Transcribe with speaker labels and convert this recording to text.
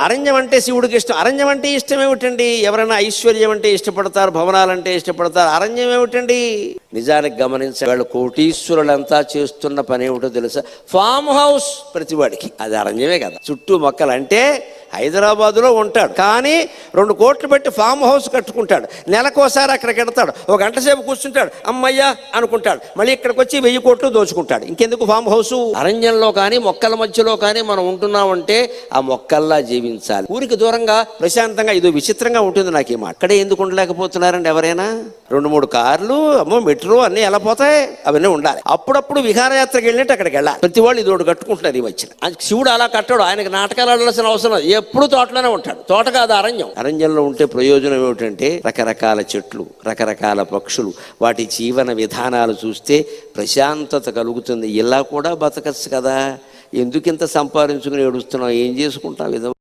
Speaker 1: అరణ్యం అంటే శివుడికి ఇష్టం. అరణ్యం అంటే ఇష్టం ఏమిటండి? ఎవరైనా ఐశ్వర్యం అంటే ఇష్టపడతారు, భవనాలంటే ఇష్టపడతారు. అరణ్యం ఏమిటండి? నిజానికి గమనించే వాళ్ళు కోటీశ్వరులంతా చేస్తున్న పని ఏమిటో తెలుసా? ఫామ్ హౌస్ ప్రతివాడికి. అది అరణ్యమే కదా. చుట్టూ మొక్కలు. అంటే హైదరాబాదులో ఉంటాడు కానీ 2 కోట్లు పెట్టి ఫామ్ హౌస్ కట్టుకుంటాడు. నెలకోసారి అక్కడికి వెడతాడు, 1 గంట సేపు కూర్చుంటాడు, అమ్మయ్యా అనుకుంటాడు, మళ్ళీ ఇక్కడికి వచ్చి 1000 కోట్లు దోచుకుంటాడు. ఇంకెందుకు ఫామ్ హౌస్? అరణ్యంలో కానీ మొక్కల మధ్యలో కానీ మనం ఉంటున్నామంటే ఆ మొక్కల్లా జీవించాలి. ఊరికి దూరంగా ప్రశాంతంగా. ఇది విచిత్రంగా ఉంటుంది నాకేమో. అక్కడే ఎందుకు ఉండలేకపోతున్నారండి ఎవరైనా? 2-3 కార్లు, అమ్మో మెట్రో అన్నీ ఎలా పోతాయి? అవన్నీ ఉండాలి. అప్పుడప్పుడు విహారయాత్రకి వెళ్ళినట్టు అక్కడికి వెళ్ళాలి. ప్రతి వాళ్ళు ఇదోడు కట్టుకుంటున్నారు ఈ వచ్చిన. శివుడు అలా కట్టాడు. ఆయనకు నాటకాలు ఆడాల్సిన అవసరం ఎప్పుడు తోటలోనే ఉంటాడు. తోట కాదు అరణ్యం. అరణ్యంలో ఉంటే ప్రయోజనం ఏమిటంటే రకరకాల చెట్లు, రకరకాల పక్షులు, వాటి జీవన విధానాలు చూస్తే ప్రశాంతత కలుగుతుంది. ఇలా కూడా బతకచ్చు కదా. ఎందుకింత సంపాదించుకుని ఏడుస్తున్నావు? ఏం చేసుకుంటావు?